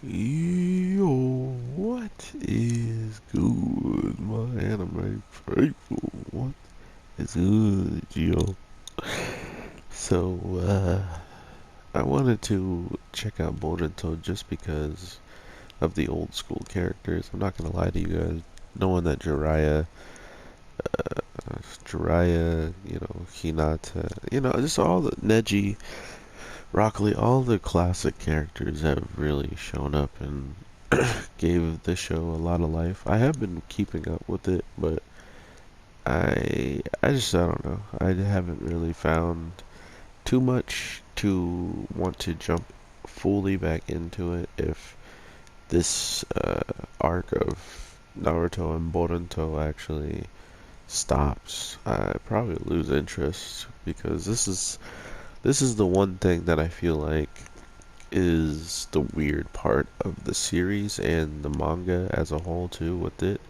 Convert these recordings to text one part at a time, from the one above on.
Yo, what is good, my anime people? What is good, yo? So, I wanted to check out Boruto just because of the old school characters. I'm not gonna lie to you guys, knowing that Jiraiya, Hinata, just all the Neji, Rock Lee, all the classic characters have really shown up and gave the show a lot of life. I have been keeping up with it, but I don't know. I haven't really found too much to want to jump fully back into it if this arc of Naruto and Boruto actually stops. I probably lose interest because this is the one thing that I feel like is the weird part of the series and the manga as a whole too with it.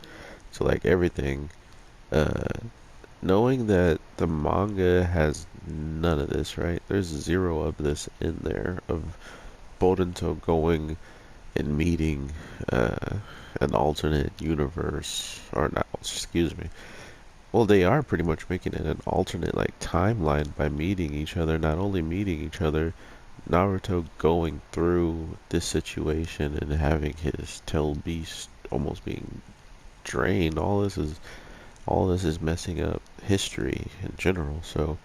So like everything, uh, knowing that the manga has none of this, right? There's zero of this in there of Boruto going and meeting uh, an alternate universe, or not, excuse me. Well, they are pretty much making it an alternate like timeline by meeting each other, not only meeting each other, Naruto going through this situation and having his tail beast almost being drained. All this is messing up history in general. So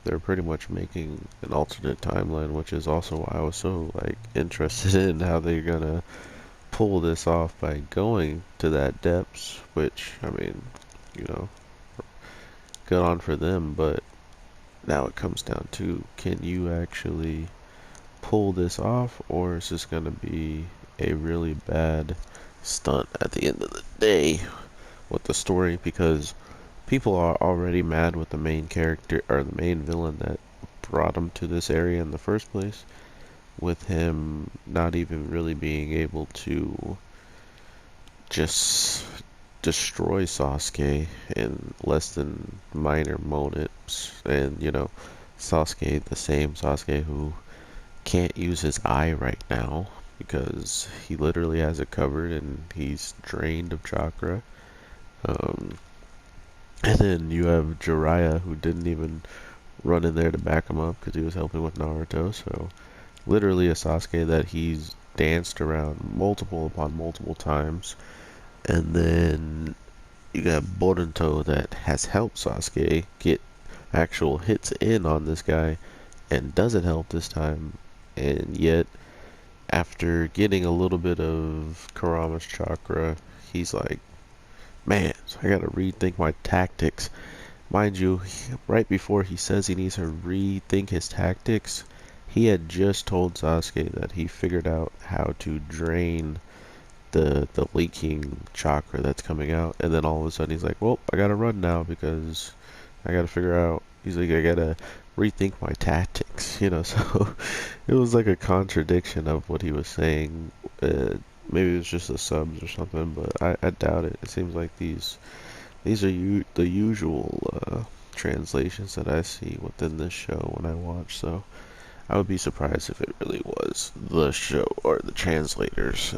they're pretty much making an alternate timeline, which is also why I was so like interested in how they're gonna pull this off by going to that depths. Which I mean, you know, good on for them. But now it comes down to, can you actually pull this off, or is this gonna be a really bad stunt at the end of the day with the story? Because people are already mad with the main character or the main villain that brought him to this area in the first place, with him not even really being able to just destroy Sasuke in less than minor moments. And Sasuke, the same Sasuke who can't use his eye right now because he literally has it covered and he's drained of chakra. Um, and then you have Jiraiya, who didn't even run in there to back him up because he was helping with Naruto. So literally a Sasuke that he's danced around multiple upon multiple times. And then you got Boruto that has helped Sasuke get actual hits in on this guy and doesn't help this time. And yet, after getting a little bit of Kurama's chakra, he's like, man, so I gotta rethink my tactics. Mind you, right before he says he needs to rethink his tactics, he had just told Sasuke that he figured out how to drain the leaking chakra that's coming out, and then all of a sudden he's like, well, I gotta run now because I gotta figure out, he's like, I gotta rethink my tactics. So it was like a contradiction of what he was saying. Maybe it was just the subs or something, but I doubt it. It seems like these are the usual translations that I see within this show when I watch, so I would be surprised if it really was the show or the translators.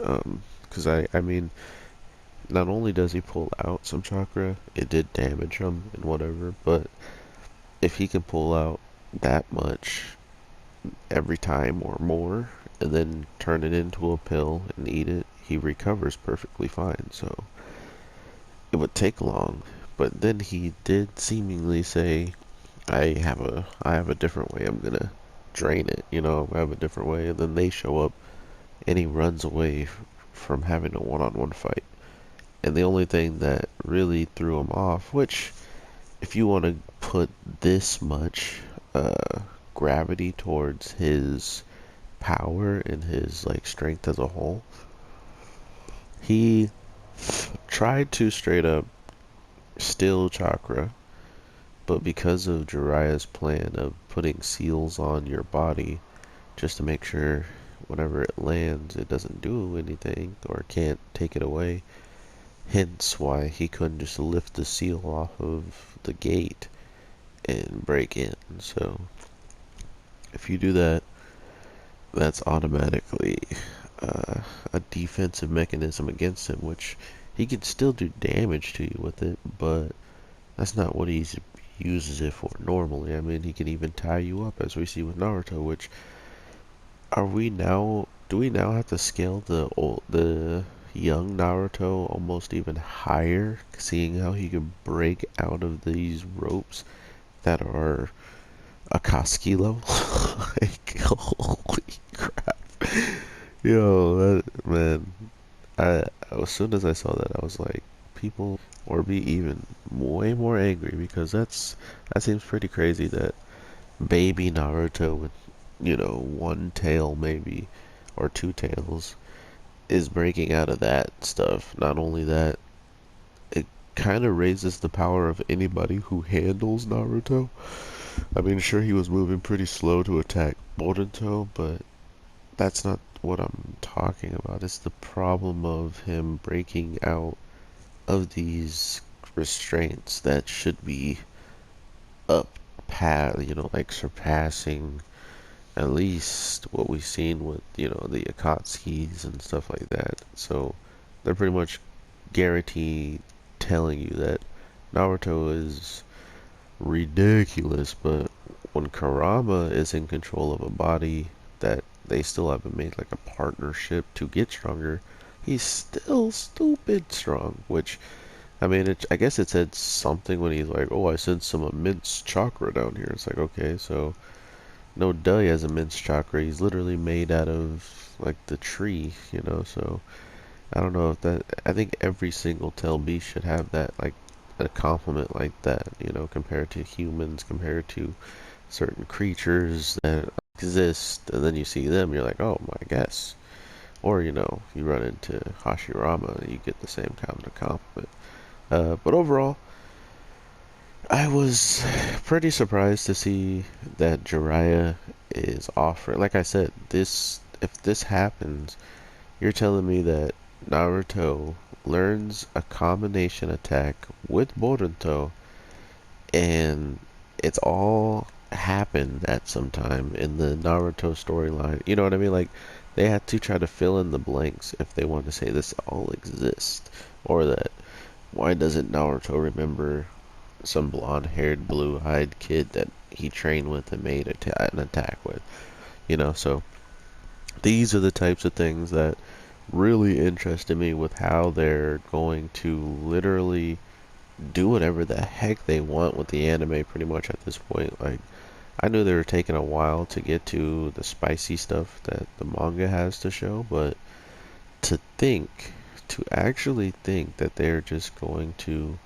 Because I mean, not only does he pull out some chakra, it did damage him and whatever, but if he can pull out that much every time or more, and then turn it into a pill and eat it, he recovers perfectly fine. So it would take long, but then he did seemingly say, I have a different way I'm gonna drain it, I have a different way." And then they show up and he runs away from having a one-on-one fight. And the only thing that really threw him off, which if you want to put this much gravity towards his power and his like strength as a whole, he tried to straight up steal chakra, but because of Jiraiya's plan of putting seals on your body just to make sure whenever it lands it doesn't do anything or can't take it away, hence why he couldn't just lift the seal off of the gate and break in. So if you do that, that's automatically a defensive mechanism against him, which he can still do damage to you with it, but that's not what he uses it for normally. I mean, he can even tie you up, as we see with Naruto. Which are we now? Do we now have to scale the young Naruto almost even higher, seeing how he can break out of these ropes that are Akatsuki level? Like, holy crap! Yo, that, man, I as soon as I saw that, I was like, people or be even way more angry because that seems pretty crazy that baby Naruto with one tail maybe or two tails is breaking out of that stuff. Not only that, it kind of raises the power of anybody who handles Naruto. I mean, sure he was moving pretty slow to attack Boruto, but that's not what I'm talking about. It's the problem of him breaking out of these restraints that should be up past, like surpassing at least what we've seen with, the Akatsuki's and stuff like that. So they're pretty much guarantee telling you that Naruto is ridiculous, but when Kurama is in control of a body that they still haven't made like a partnership to get stronger, he's still stupid strong, which I mean, I guess it said something when he's like, "Oh, I sense some immense chakra down here." It's like, okay, so no duh, he has immense chakra. He's literally made out of like the tree, So I don't know if that. I think every single tail beast should have that, like a compliment like that, compared to humans, compared to certain creatures that exist, and then you see them, you're like, oh my guess. Or you run into Hashirama, you get the same kind of compliment. But overall, I was pretty surprised to see that Jiraiya is offering. Like I said, if this happens, you're telling me that Naruto learns a combination attack with Boruto, and it's all happened at some time in the Naruto storyline. You know what I mean? Like they had to try to fill in the blanks if they want to say this all exists, or that why doesn't Naruto remember some blonde-haired, blue-eyed kid that he trained with and made an attack with? So these are the types of things that really interested me with how they're going to literally do whatever the heck they want with the anime pretty much at this point. Like, I knew they were taking a while to get to the spicy stuff that the manga has to show, but to actually think that they're just going to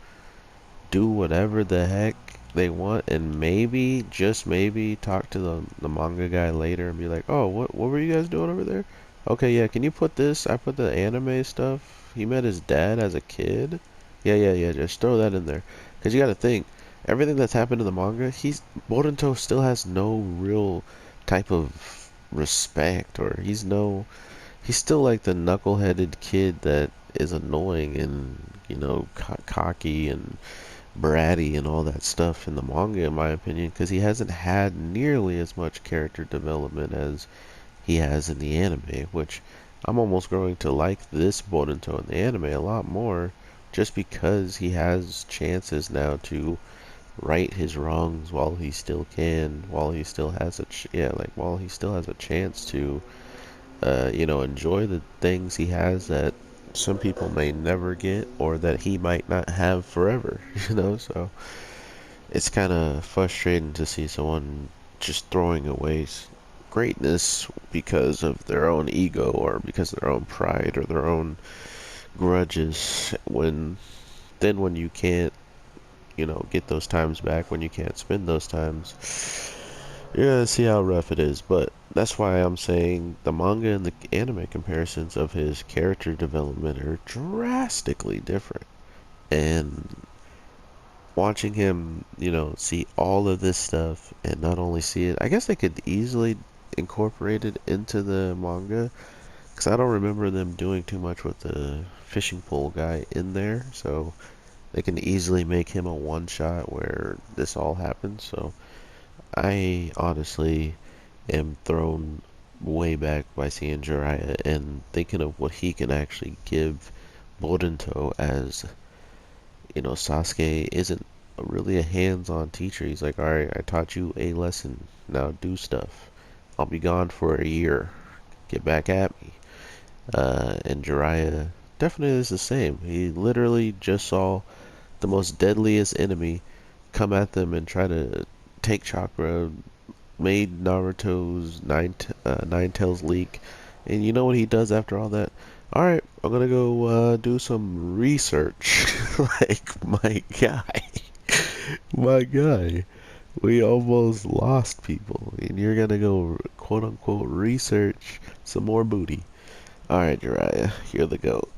do whatever the heck they want and maybe, just maybe, talk to the manga guy later and be like, oh, what were you guys doing over there? Okay, yeah, can you put this? I put the anime stuff. He met his dad as a kid. Yeah, just throw that in there. Because you gotta think, everything that's happened in the manga, Boruto still has no real type of respect, or he's still like the knuckle-headed kid that is annoying and, cocky and bratty and all that stuff in the manga, in my opinion, because he hasn't had nearly as much character development as he has in the anime, which I'm almost growing to like this Boruto in the anime a lot more, just because he has chances now to right his wrongs while he still can, while he still has while he still has a chance to, enjoy the things he has that some people may never get or that he might not have forever, so it's kind of frustrating to see someone just throwing away greatness because of their own ego or because of their own pride or their own grudges when you can't, get those times back, when you can't spend those times. You're gonna see how rough it is, but that's why I'm saying the manga and the anime comparisons of his character development are drastically different. And watching him, see all of this stuff and not only see it, I guess they could easily incorporate it into the manga because I don't remember them doing too much with the fishing pole guy in there, so they can easily make him a one shot where this all happens. So I honestly am thrown way back by seeing Jiraiya and thinking of what he can actually give Boruto as, Sasuke isn't really a hands-on teacher. He's like, alright, I taught you a lesson, now do stuff. I'll be gone for a year. Get back at me. And Jiraiya definitely is the same. He literally just saw the most deadliest enemy come at them and try to take chakra, made Naruto's nine tails leak, and you know what he does after all that? All right, I'm gonna go do some research. Like my guy, we almost lost people, and you're gonna go quote unquote research some more booty. All right, Jiraiya, you're the goat.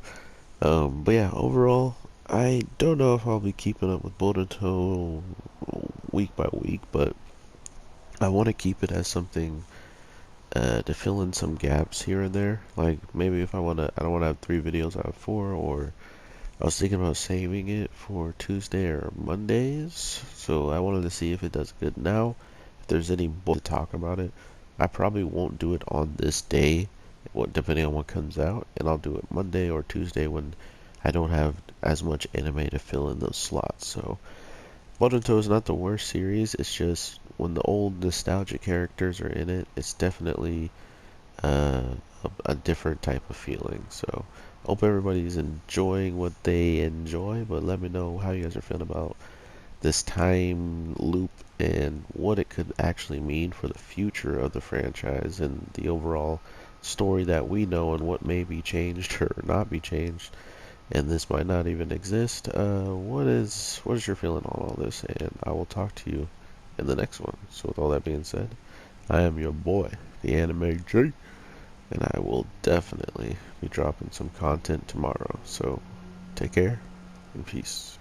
But yeah, overall, I don't know if I'll be keeping up with Boruto week by week, but I want to keep it as something to fill in some gaps here and there. Like maybe if I don't want to have 3 videos out of 4, or I was thinking about saving it for Tuesday or Mondays. So I wanted to see if it does good now. If there's any to talk about it, I probably won't do it on this day, depending on what comes out, and I'll do it Monday or Tuesday when I don't have as much anime to fill in those slots. So Boruto is not the worst series. It's just when the old nostalgic characters are in it, it's definitely uh, a different type of feeling. So hope everybody's enjoying what they enjoy. But let me know how you guys are feeling about this time loop and what it could actually mean for the future of the franchise and the overall story that we know, and what may be changed or not be changed, and this might not even exist. What is your feeling on all this? And I will talk to you in the next one. So with all that being said, I am your boy, the Anime J, and I will definitely be dropping some content tomorrow. So take care and peace.